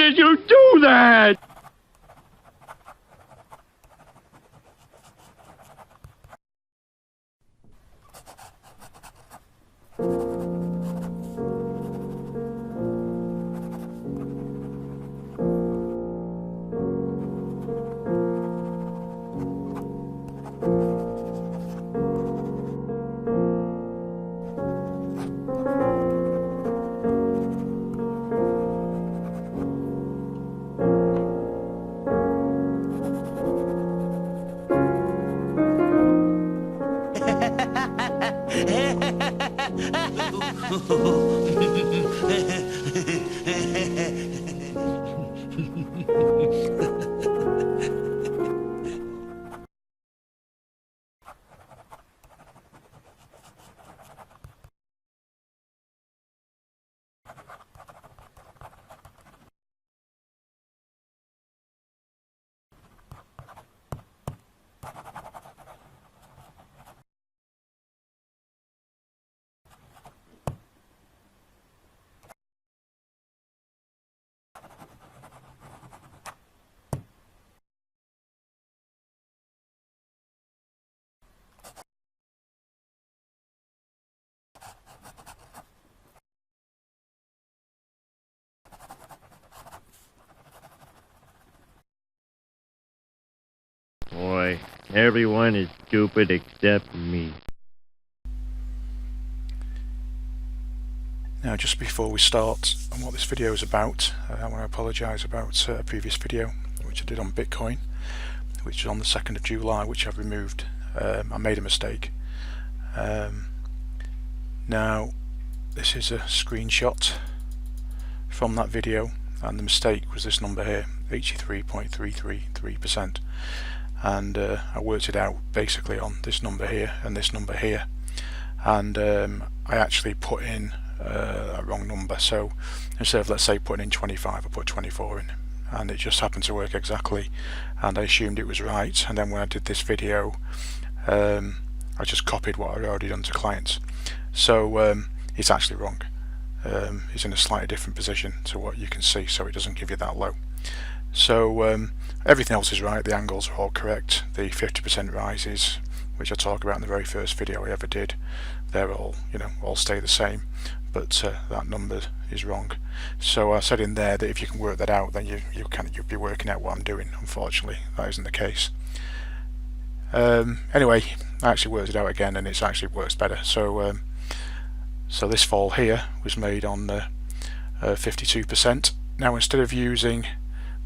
did you do that? Boy, everyone is stupid except me. Now, just before we start on what this video is about, I want to apologise about a previous video which I did on Bitcoin, which was on the 2nd of July, which I've removed. I made a mistake. Now, this is a screenshot from that video, and the mistake was this number here, 83.333%. And I worked it out basically on this number here and this number here, and I actually put in a wrong number. So instead of, let's say, putting in 25, I put 24 in, and it just happened to work exactly, and I assumed it was right. And then when I did this video, I just copied what I'd already done to clients, so it's actually wrong. It's in a slightly different position to what you can see, so it doesn't give you that low. So everything else is right, the angles are all correct, the 50% rises, which I talk about in the very first video I ever did, they're all, all stay the same, but that number is wrong. So I said in there that if you can work that out, then you'll be working out what I'm doing. Unfortunately, that isn't the case. Anyway, I actually worked it out again, and it actually works better. So so this fall here was made on 52%. Now, instead of using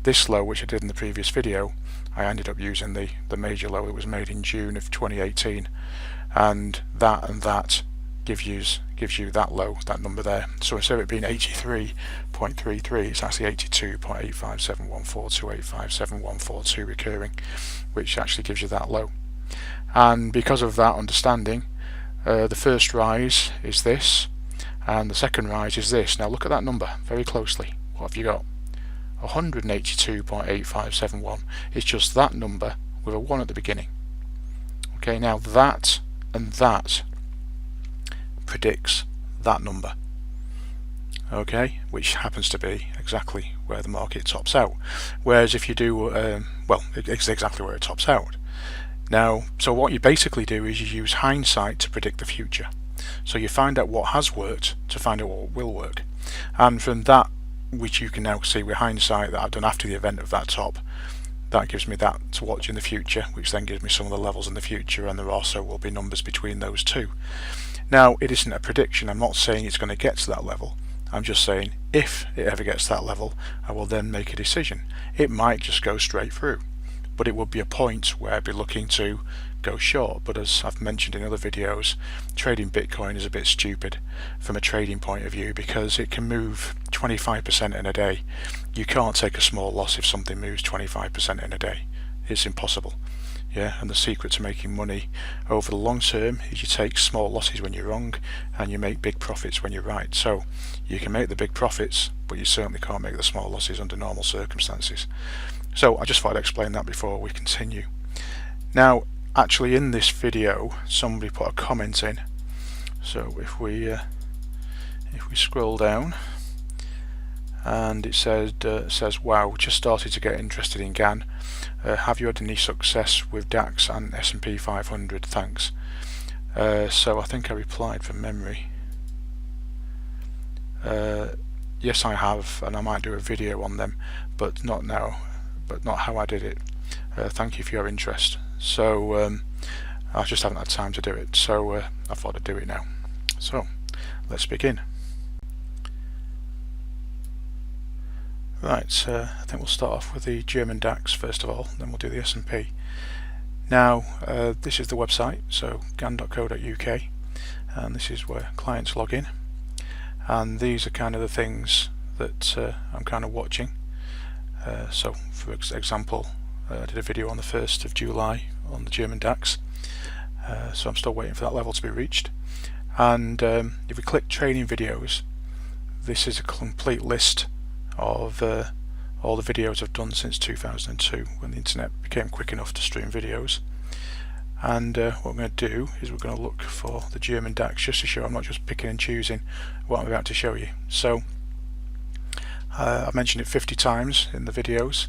this low, which I did in the previous video, I ended up using the major low that was made in June of 2018, and that gives you that low, that number there. So instead of it being 83.33, it's actually 82.8571428571442 recurring, which actually gives you that low. And because of that understanding, the first rise is this, and the second rise is this. Now look at that number very closely. What have you got? 182.8571. It's just that number with a 1 at the beginning. Okay, now that and that predicts that number, okay, which happens to be exactly where the market tops out. Whereas if you do, well, it's exactly where it tops out. Now, so what you basically do is you use hindsight to predict the future. So you find out what has worked to find out what will work, and from that, which you can now see with hindsight that I've done after the event of that top, that gives me that to watch in the future, which then gives me some of the levels in the future, and there also will be numbers between those two. Now, it isn't a prediction. I'm not saying it's going to get to that level. I'm just saying if it ever gets to that level, I will then make a decision. It might just go straight through, but it would be a point where I'd be looking to go short. But as I've mentioned in other videos, trading Bitcoin is a bit stupid from a trading point of view, because it can move 25% in a day. You can't take a small loss if something moves 25% in a day. It's impossible. Yeah, and the secret to making money over the long term is you take small losses when you're wrong, and you make big profits when you're right. So you can make the big profits, but you certainly can't make the small losses under normal circumstances. So I just thought I'd explain that before we continue. Now, actually in this video somebody put a comment in, so if we scroll down, and it says, wow, just started to get interested in Gann. Have you had any success with DAX and S&P 500? Thanks. So I think I replied from memory. Yes, I have, and I might do a video on them, but not now, but not how I did it. Thank you for your interest. So I just haven't had time to do it, so I thought I'd do it now. So let's begin. Right, I think we'll start off with the German DAX first of all, then we'll do the S&P. Now, this is the website, so gann.co.uk, and this is where clients log in, and these are kind of the things that I'm kind of watching. So for example, I did a video on the 1st of July on the German DAX, so I'm still waiting for that level to be reached. And if we click training videos, this is a complete list of all the videos I've done since 2002, when the internet became quick enough to stream videos. And what we're going to do is we're going to look for the German DAX, just to show I'm not just picking and choosing what I'm about to show you. So I've mentioned it 50 times in the videos,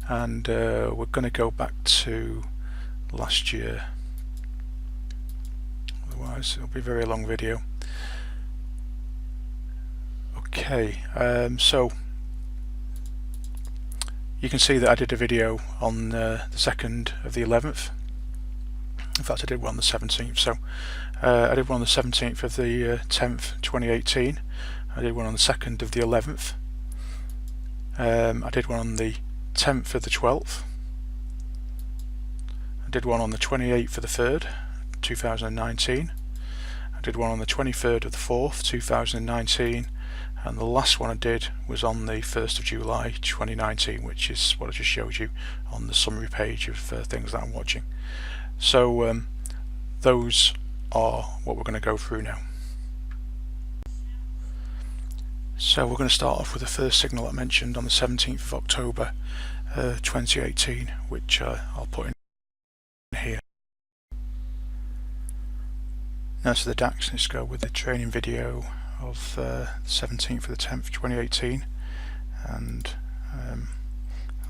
and we're going to go back to last year, otherwise it'll be a very long video. Okay, so you can see that I did a video on the 2nd of the 11th. In fact, I did one on the 17th. So I did one on the 17th of the 10th, 2018. I did one on the 2nd of the 11th. I did one on the 10th of the 12th. I did one on the 28th of the 3rd, 2019. I did one on the 23rd of the 4th, 2019. And the last one I did was on the 1st of July 2019, which is what I just showed you on the summary page of things that I'm watching. So those are what we're going to go through now. So we're going to start off with the first signal I mentioned on the 17th of October 2018, which I'll put in here. Now to the DAX, let's go with the training video of the 17th of the 10th 2018, and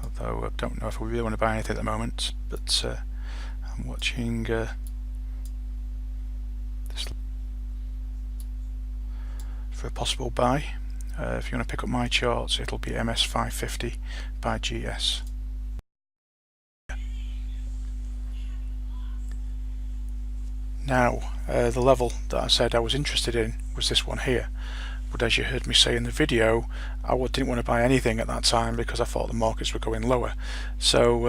although I don't know if we really want to buy anything at the moment, but I'm watching this for a possible buy. If you want to pick up my charts, it'll be MS 550 by GS. Now, the level that I said I was interested in was this one here, but as you heard me say in the video, I didn't want to buy anything at that time because I thought the markets were going lower. So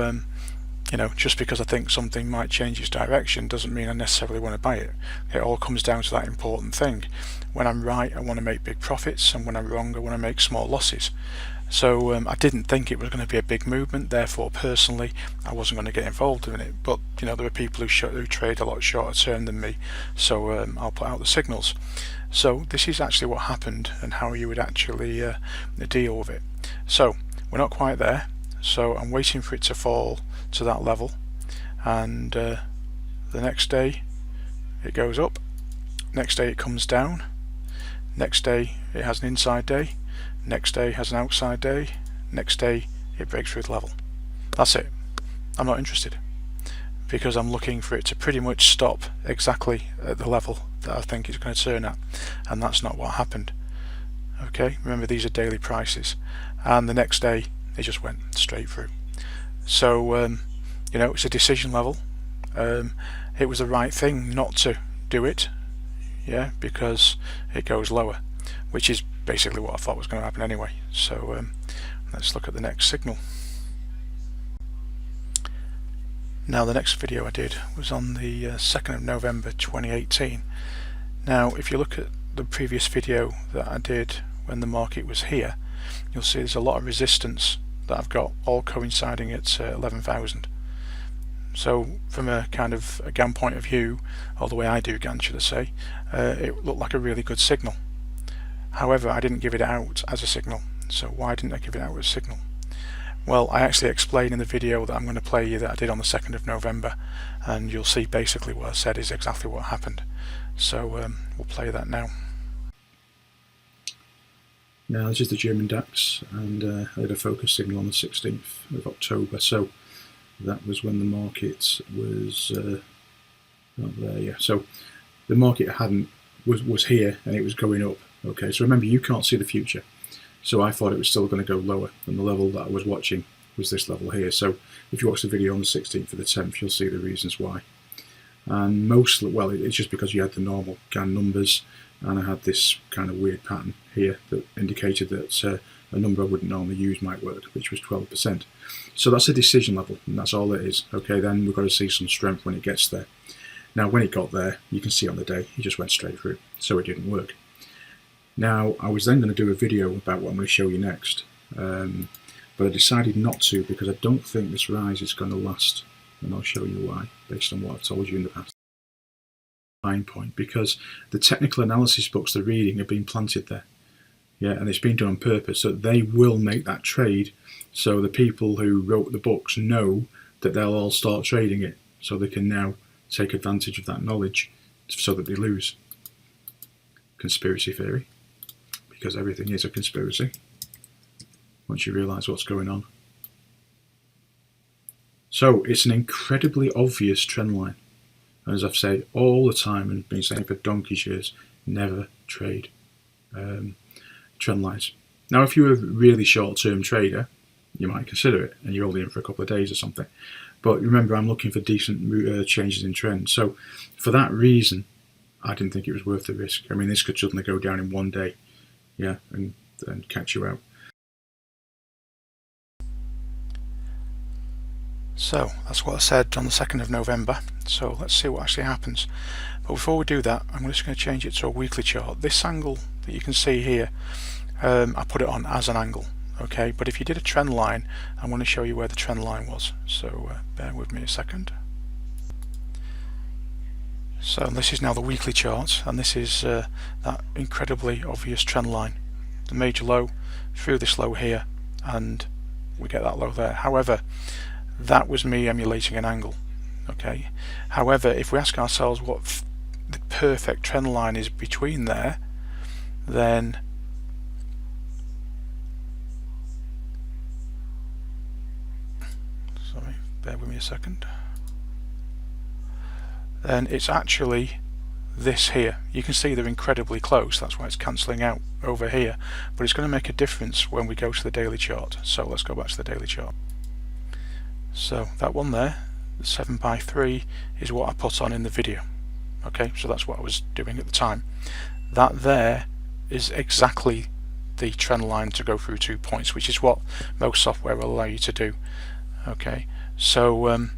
you know, just because I think something might change its direction doesn't mean I necessarily want to buy it. It all comes down to that important thing. When I'm right, I want to make big profits, and when I'm wrong, I want to make small losses. So I didn't think it was going to be a big movement, therefore personally I wasn't going to get involved in it. But you know, there are people who trade a lot shorter term than me, so I'll put out the signals. So this is actually what happened and how you would actually deal with it. So we're not quite there, so I'm waiting for it to fall to that level, and the next day it goes up, next day it comes down, next day it has an inside day, next day has an outside day, next day it breaks through the level. That's it. I'm not interested, because I'm looking for it to pretty much stop exactly at the level that I think it's going to turn at, and that's not what happened. Okay, remember these are daily prices, and the next day it just went straight through. So you know, it's a decision level. It was the right thing not to do it, yeah, because it goes lower, which is basically what I thought was going to happen anyway. So let's look at the next signal. Now the next video I did was on the 2nd of November 2018. Now if you look at the previous video that I did when the market was here, you'll see there's a lot of resistance that I've got, all coinciding at 11,000. So from a kind of a Gann point of view, or the way I do Gann should I say, it looked like a really good signal. However, I didn't give it out as a signal. So why didn't I give it out as a signal? Well, I actually explained in the video that I'm going to play you that I did on the 2nd of November, and you'll see basically what I said is exactly what happened. So we'll play that now. Now this is the German DAX, and I had a focus signal on the 16th of October, so that was when the market was not there, yeah. So the market was here and it was going up. Okay, so remember, you can't see the future, so I thought it was still going to go lower, and the level that I was watching was this level here. So if you watch the video on the 16th of the 10th, you'll see the reasons why. And mostly, well, it's just because you had the normal Gann numbers, and I had this kind of weird pattern here that indicated that a number I wouldn't normally use might work, which was 12%. So that's a decision level, and that's all it is. Okay, then we've got to see some strength when it gets there. Now, when it got there, you can see on the day, it just went straight through, so it didn't work. Now, I was then going to do a video about what I'm going to show you next, but I decided not to because I don't think this rise is going to last, and I'll show you why, based on what I've told you in the past. Point, because the technical analysis books they're reading have been planted there, yeah, and it's been done on purpose, so they will make that trade, so the people who wrote the books know that they'll all start trading it, so they can now take advantage of that knowledge so that they lose. Conspiracy theory, because everything is a conspiracy once you realise what's going on. So it's an incredibly obvious trend line, and as I've said all the time and been saying for donkey's years, never trade trend lines. Now, if you're a really short-term trader, you might consider it, and you're only in for a couple of days or something. But remember, I'm looking for decent changes in trend. So for that reason, I didn't think it was worth the risk. I mean, this could suddenly go down in one day, yeah, and catch you out. So that's what I said on the 2nd of November. So let's see what actually happens. But before we do that, I'm just going to change it to a weekly chart. This angle that you can see here, I put it on as an angle. Okay, but if you did a trend line, I want to show you where the trend line was. So bear with me a second. So this is now the weekly chart, and this is that incredibly obvious trend line. The major low through this low here, and we get that low there. However, that was me emulating an angle. Okay. However, if we ask ourselves what the perfect trend line is between there, then sorry, bear with me a second. Then it's actually this here. You can see they're incredibly close, that's why it's cancelling out over here, but it's going to make a difference when we go to the daily chart. So let's go back to the daily chart. So that one there, the 7x3, is what I put on in the video. Okay, so that's what I was doing at the time. That there is exactly the trend line to go through 2 points, which is what most software will allow you to do. Okay, so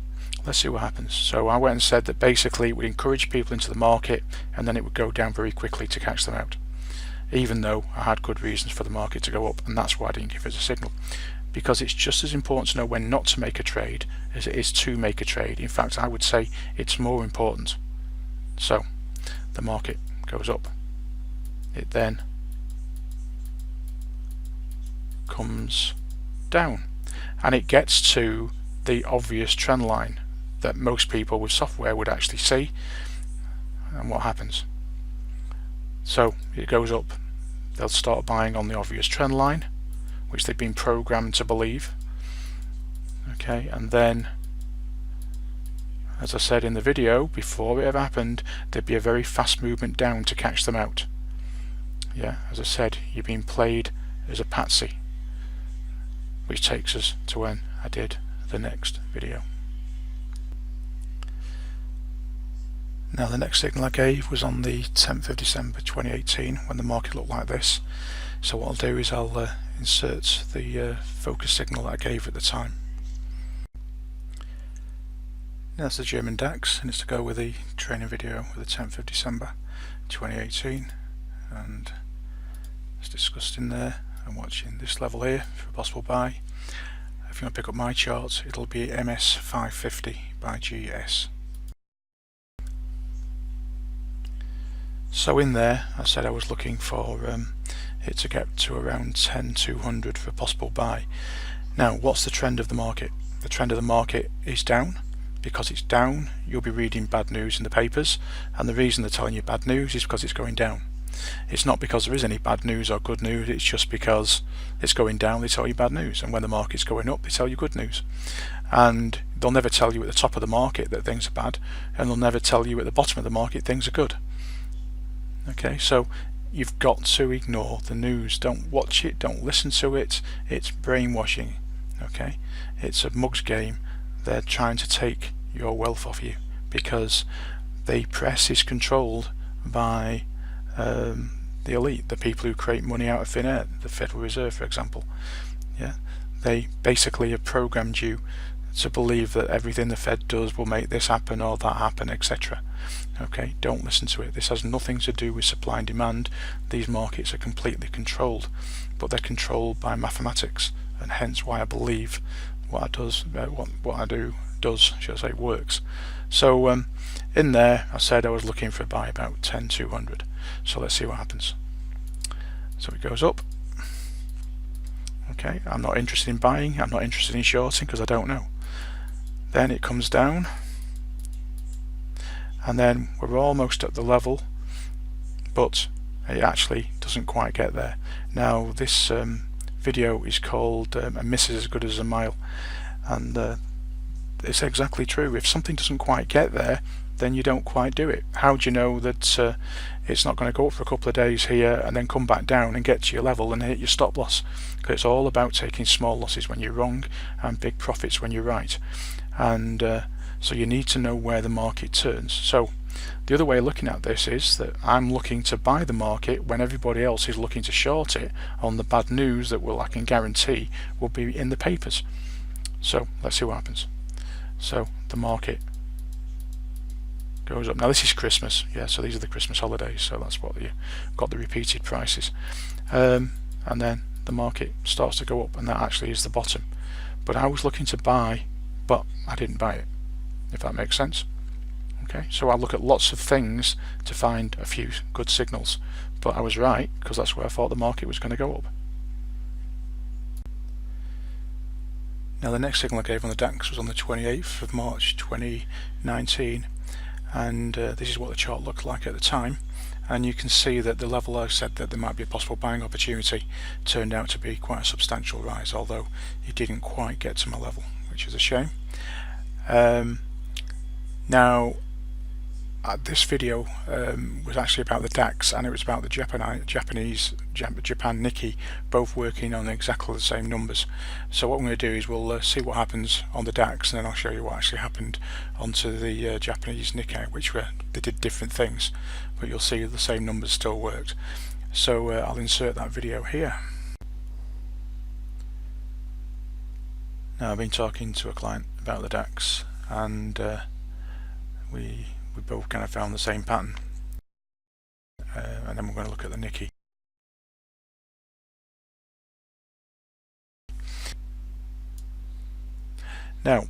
let's see what happens. So I went and said that basically it would encourage people into the market, and then it would go down very quickly to catch them out, even though I had good reasons for the market to go up, and that's why I didn't give it a signal. Because it's just as important to know when not to make a trade as it is to make a trade. In fact, I would say it's more important. So the market goes up, it then comes down, and it gets to the obvious trend line that most people with software would actually see. And what happens? So it goes up, they'll start buying on the obvious trend line, which they've been programmed to believe. Okay, and then, as I said in the video, before it ever happened, there'd be a very fast movement down to catch them out. Yeah, as I said, you're being played as a patsy, which takes us to when I did the next video. Now, the next signal I gave was on the 10th of December 2018, when the market looked like this. So what I'll do is I'll insert the focus signal that I gave at the time. Now that's the German DAX, and it's to go with the training video with the 10th of December 2018, and it's discussed in there. I'm watching this level here for a possible buy. If you want to pick up my chart, it'll be MS 550 by GS. So in there, I said I was looking for it to get to around 10,200 for a possible buy. Now, what's the trend of the market? The trend of the market is down. Because it's down, you'll be reading bad news in the papers, and the reason they're telling you bad news is because it's going down. It's not because there is any bad news or good news, it's just because it's going down they tell you bad news, and when the market's going up they tell you good news. And they'll never tell you at the top of the market that things are bad, and they'll never tell you at the bottom of the market things are good. Okay, so you've got to ignore the news. Don't watch it, don't listen to it. It's brainwashing. Okay, it's a mug's game. They're trying to take your wealth off you, because the press is controlled by the elite, the people who create money out of thin air, the Federal Reserve, for example. Yeah, they basically have programmed you to believe that everything the Fed does will make this happen or that happen, etc. Okay, don't listen to it. This has nothing to do with supply and demand. These markets are completely controlled, but they're controlled by mathematics, and hence why I believe what I do does, should I say, works. So in there I said I was looking for a buy about 10,200. So let's see what happens. So it goes up. Okay, I'm not interested in buying, I'm not interested in shorting because I don't know. Then it comes down, and then we're almost at the level, but it actually doesn't quite get there. Now this video is called a miss is as good as a mile, and it's exactly true. If something doesn't quite get there, then you don't quite do it. How do you know that it's not going to go up for a couple of days here and then come back down and get to your level and hit your stop loss? Because it's all about taking small losses when you're wrong and big profits when you're right. And so you need to know where the market turns. So the other way of looking at this is that I'm looking to buy the market when everybody else is looking to short it on the bad news that I can guarantee will be in the papers. So let's see what happens. So the market goes up. Now this is Christmas, yeah, so these are the Christmas holidays, so that's what you've got, the repeated prices. And then the market starts to go up, and that actually is the bottom. But I was looking to buy, but I didn't buy it, if that makes sense. Okay, so I look at lots of things to find a few good signals, but I was right, because that's where I thought the market was going to go up. Now the next signal I gave on the DAX was on the 28th of March 2019, and this is what the chart looked like at the time, and you can see that the level I said that there might be a possible buying opportunity turned out to be quite a substantial rise, although it didn't quite get to my level, which is a shame. Now this video was actually about the DAX, and it was about the Japan Nikkei, both working on exactly the same numbers. So what I'm going to do is we'll see what happens on the DAX, and then I'll show you what actually happened onto the Japanese Nikkei, which they did different things, but you'll see the same numbers still worked. So I'll insert that video here. Now I've been talking to a client about the DAX, and we both kind of found the same pattern, and then we're going to look at the Nikkei. Now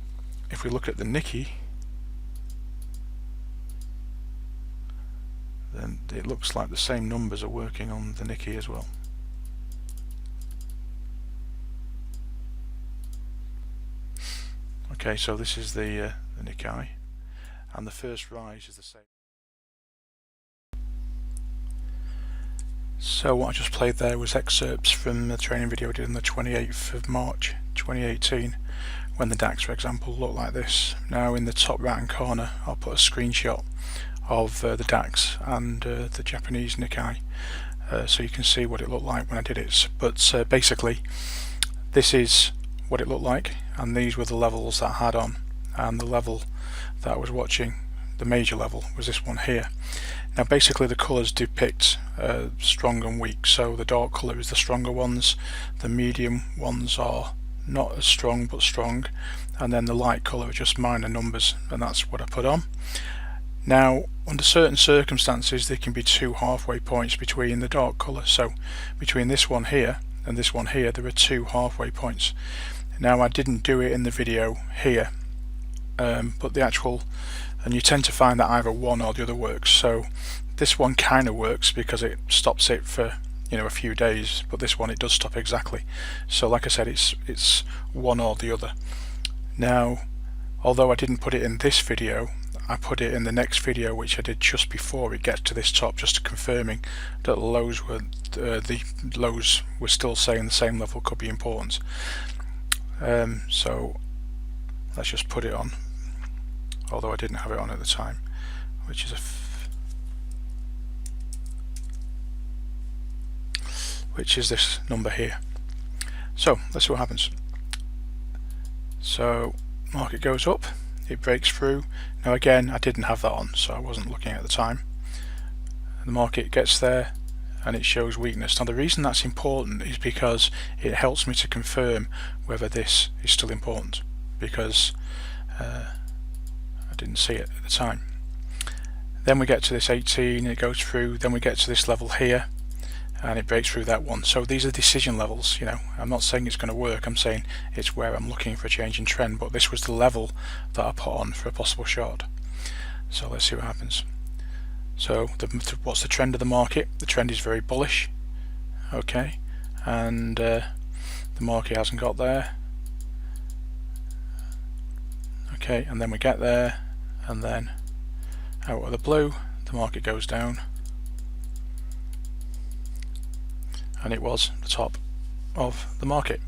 if we look at the Nikkei, then it looks like the same numbers are working on the Nikkei as well. Okay, so this is the Nikkei, and the first rise is the same. So what I just played there was excerpts from the training video I did on the 28th of March 2018, when the DAX, for example, looked like this. Now in the top right hand corner I'll put a screenshot of the DAX and the Japanese Nikkei, so you can see what it looked like when I did it. But basically this is what it looked like, and these were the levels that I had on, and the level that I was watching, the major level, was this one here. Now basically the colours depict strong and weak, so the dark colour is the stronger ones, the medium ones are not as strong but strong, and then the light colour are just minor numbers, and that's what I put on. Now under certain circumstances there can be two halfway points between the dark colour, so between this one here and this one here there are two halfway points. Now I didn't do it in the video here, but the actual, and you tend to find that either one or the other works. So this one kind of works because it stops it for a few days, but this one it does stop exactly. So like I said, it's one or the other. Now although I didn't put it in this video, I put it in the next video, which I did just before it gets to this top, just confirming that the lows were still saying the same level could be important. So let's just put it on, although I didn't have it on at the time, which is this number here. So let's see what happens. So market goes up, it breaks through. Now again, I didn't have that on, so I wasn't looking at the time. The market gets there and it shows weakness. Now the reason that's important is because it helps me to confirm whether this is still important, because I didn't see it at the time. Then we get to this 18, it goes through, then we get to this level here and it breaks through that one. So these are decision levels, you know. I'm not saying it's going to work, I'm saying it's where I'm looking for a change in trend, but this was the level that I put on for a possible short. So let's see what happens. So what's the trend of the market? The trend is very bullish, okay, and the market hasn't got there, okay, and then we get there, and then out of the blue the market goes down, and it was the top of the market.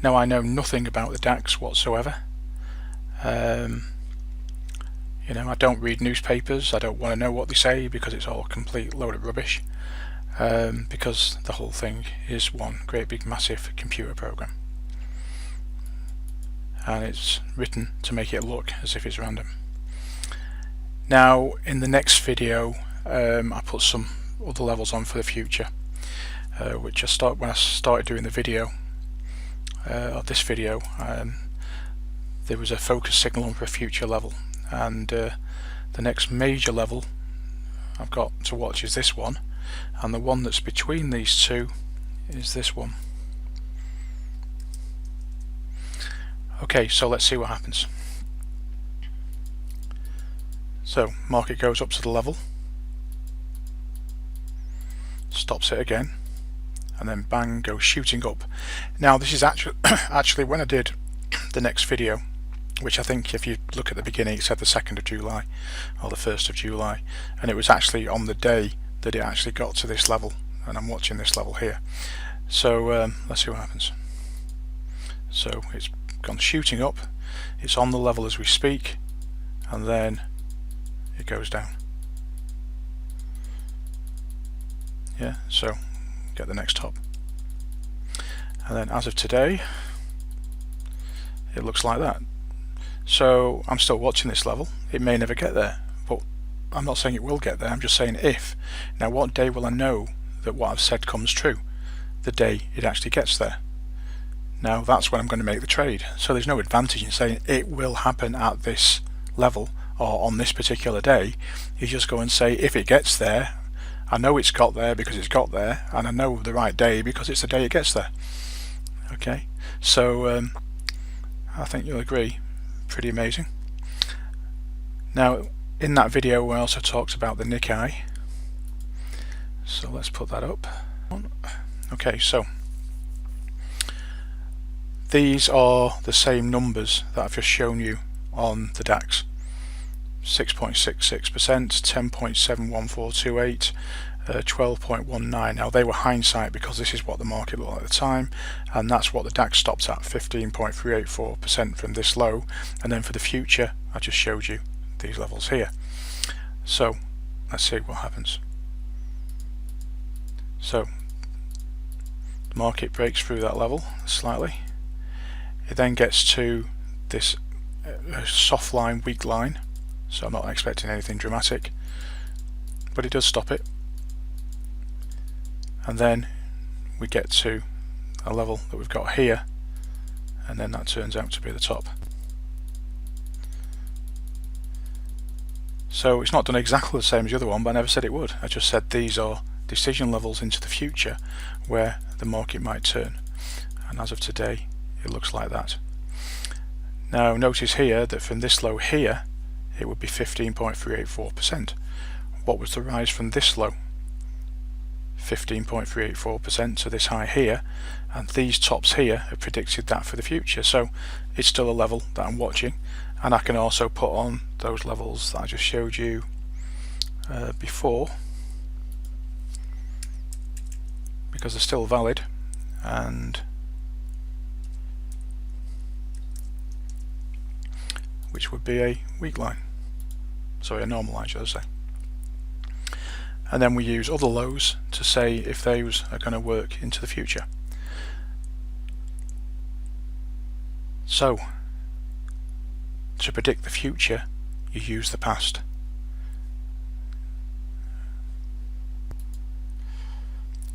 Now I know nothing about the DAX whatsoever. You know, I don't read newspapers, I don't want to know what they say because it's all a complete load of rubbish, because the whole thing is one great big massive computer program, and it's written to make it look as if it's random. Now in the next video I put some other levels on for the future, which when I started doing the video, or this video, there was a focus signal on for a future level, and the next major level I've got to watch is this one, and the one that's between these two is this one. Okay, so let's see what happens. So market goes up to the level, stops it again, and then bang, goes shooting up. Now this is actually when I did the next video, which I think if you look at the beginning it said the 2nd of July or the 1st of July, and it was actually on the day that it actually got to this level, and I'm watching this level here. So let's see what happens. So it's gone shooting up, it's on the level as we speak, and then it goes down. Yeah, so get the next top, and then as of today it looks like that. So I'm still watching this level. It may never get there, but I'm not saying it will get there, I'm just saying if. Now what day will I know that what I've said comes true? The day it actually gets there. Now that's when I'm going to make the trade. So there's no advantage in saying it will happen at this level or on this particular day. You just go and say if it gets there, I know it's got there because it's got there, and I know the right day because it's the day it gets there. Okay, so I think you'll agree, pretty amazing. Now in that video I also talked about the Nikkei, so let's put that up. Okay, so these are the same numbers that I've just shown you on the DAX. 6.66%, 10.71428, 12.19. Now they were hindsight because this is what the market looked like at the time, and that's what the DAX stopped at, 15.384% from this low. And then for the future I just showed you these levels here. So let's see what happens. So the market breaks through that level slightly, it then gets to this soft line, weak line, so I'm not expecting anything dramatic, but it does stop it, and then we get to a level that we've got here, and then that turns out to be the top. So it's not done exactly the same as the other one, but I never said it would. I just said these are decision levels into the future where the market might turn, and as of today it looks like that. Now notice here that from this low here it would be 15.384%. What was the rise from this low? 15.384% to this high here, and these tops here have predicted that for the future. So it's still a level that I'm watching, and I can also put on those levels that I just showed you before, because they're still valid, and which would be a weak line, sorry, a normal line should I say. And then we use other lows to say if those are going to work into the future. So to predict the future, you use the past.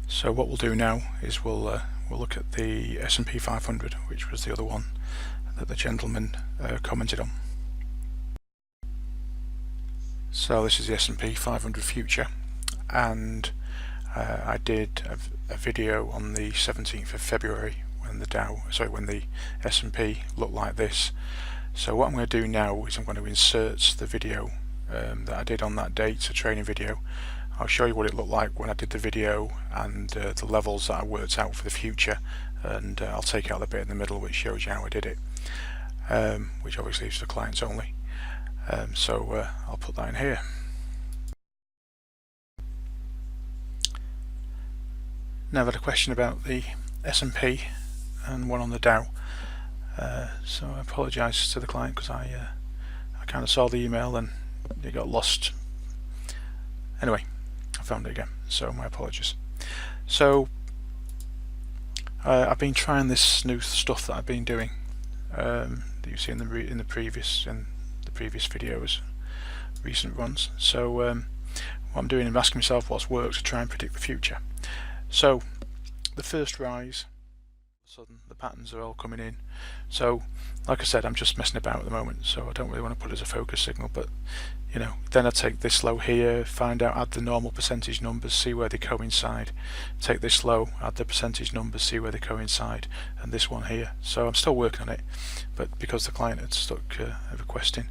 So what we'll do now is we'll look at the S&P 500, which was the other one that the gentleman commented on. So this is the S&P 500 future, and I did a video on the 17th of February when the S&P looked like this. So what I'm going to do now is I'm going to insert the video that I did on that date, a training video. I'll show you what it looked like when I did the video and the levels that I worked out for the future, and I'll take out the bit in the middle which shows you how I did it, which obviously is for clients only. So I'll put that in here. Now I've had a question about the S&P and one on the Dow, so I apologise to the client because I kind of saw the email and it got lost. Anyway, I found it again, so my apologies. So I've been trying this new stuff that I've been doing that you see in the previous videos, recent runs. So what I'm doing is asking myself what's worked to try and predict the future. So the first rise, sudden the patterns are all coming in. So like I said, I'm just messing about at the moment, so I don't really want to put it as a focus signal, but you know, then I take this low here, find out, add the normal percentage numbers, see where they coincide, take this low, add the percentage numbers, see where they coincide, and this one here. So I'm still working on it, but because the client had stuck a request in.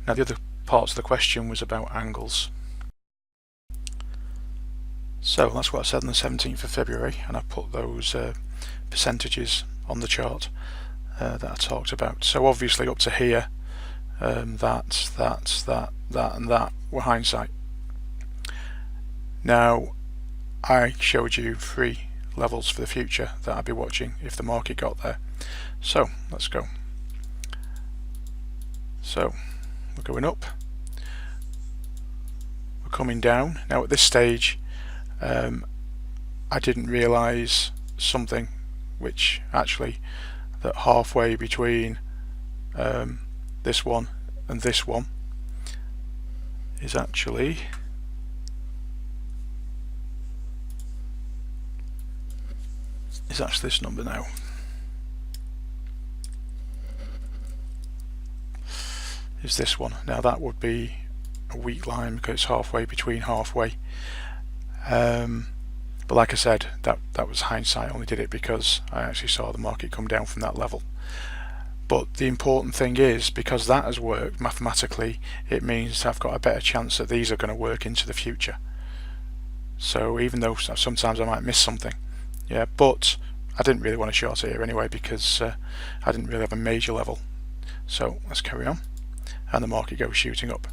Now the other parts of the question was about angles. So that's what I said on the 17th of February, and I put those percentages on the chart that I talked about. So obviously up to here, that and that were hindsight. Now I showed you 3 levels for the future that I'd be watching if the market got there. So let's go. So we're going up, we're coming down. Now at this stage I didn't realise something, which actually that halfway between this one and this one is actually this number now. Is this one. Now that would be a weak line because it's halfway between halfway. But like I said, that was hindsight. I only did it because I actually saw the market come down from that level. But the important thing is, because that has worked mathematically, it means I've got a better chance that these are going to work into the future. So even though sometimes I might miss something, yeah, but I didn't really want to short it here anyway because I didn't really have a major level. So let's carry on, and the market goes shooting up,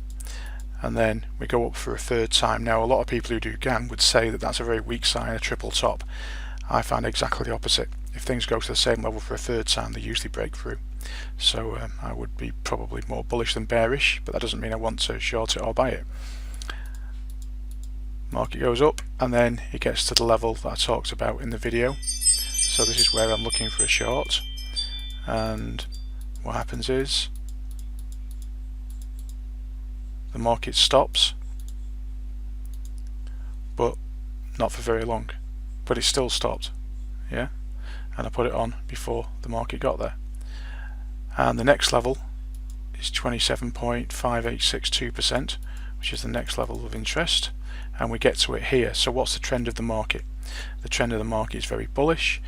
and then we go up for a third time. Now a lot of people who do Gann would say that that's a very weak sign, a triple top. I find exactly the opposite. If things go to the same level for a third time, they usually break through. So I would be probably more bullish than bearish, but that doesn't mean I want to short it or buy it. Market goes up, and then it gets to the level that I talked about in the video. So this is where I'm looking for a short, and what happens is the market stops, but not for very long, but it still stopped, yeah, and I put it on before the market got there. And the next level is 27.5862%, which is the next level of interest, and we get to it here. So what's the trend of the market? The trend of the market is very bullish.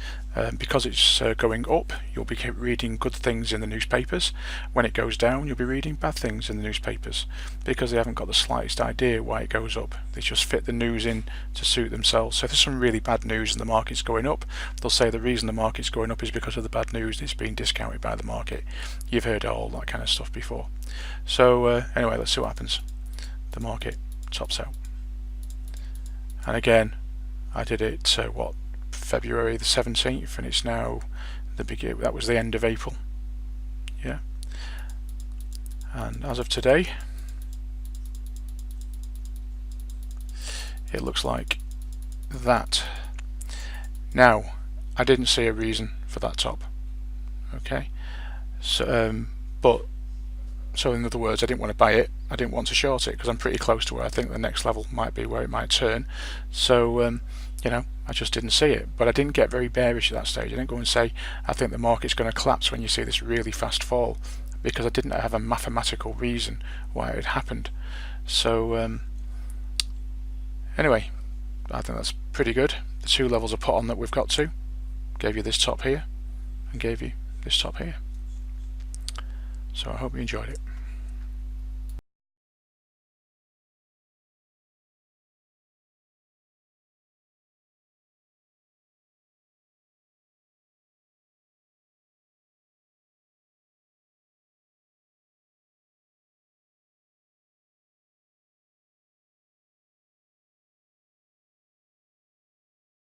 Because it's going up, you'll be reading good things in the newspapers. When it goes down, you'll be reading bad things in the newspapers, because they haven't got the slightest idea why it goes up. They just fit the news in to suit themselves. So if there's some really bad news and the market's going up, they'll say the reason the market's going up is because of the bad news that's being discounted by the market. You've heard all that kind of stuff before. So anyway, let's see what happens. The market tops out. And again, I did it February the 17th, and it's now that was the end of April. Yeah. And as of today, it looks like that. Now, I didn't see a reason for that top. Okay. So so in other words, I didn't want to buy it. I didn't want to short it because I'm pretty close to where I think the next level might be, where it might turn. So you know, I just didn't see it. But I didn't get very bearish at that stage. I didn't go and say I think the market's going to collapse when you see this really fast fall, because I didn't have a mathematical reason why it had happened. So anyway, I think that's pretty good. The two levels are put on that we've got to. Gave you this top here and gave you this top here. So I hope you enjoyed it.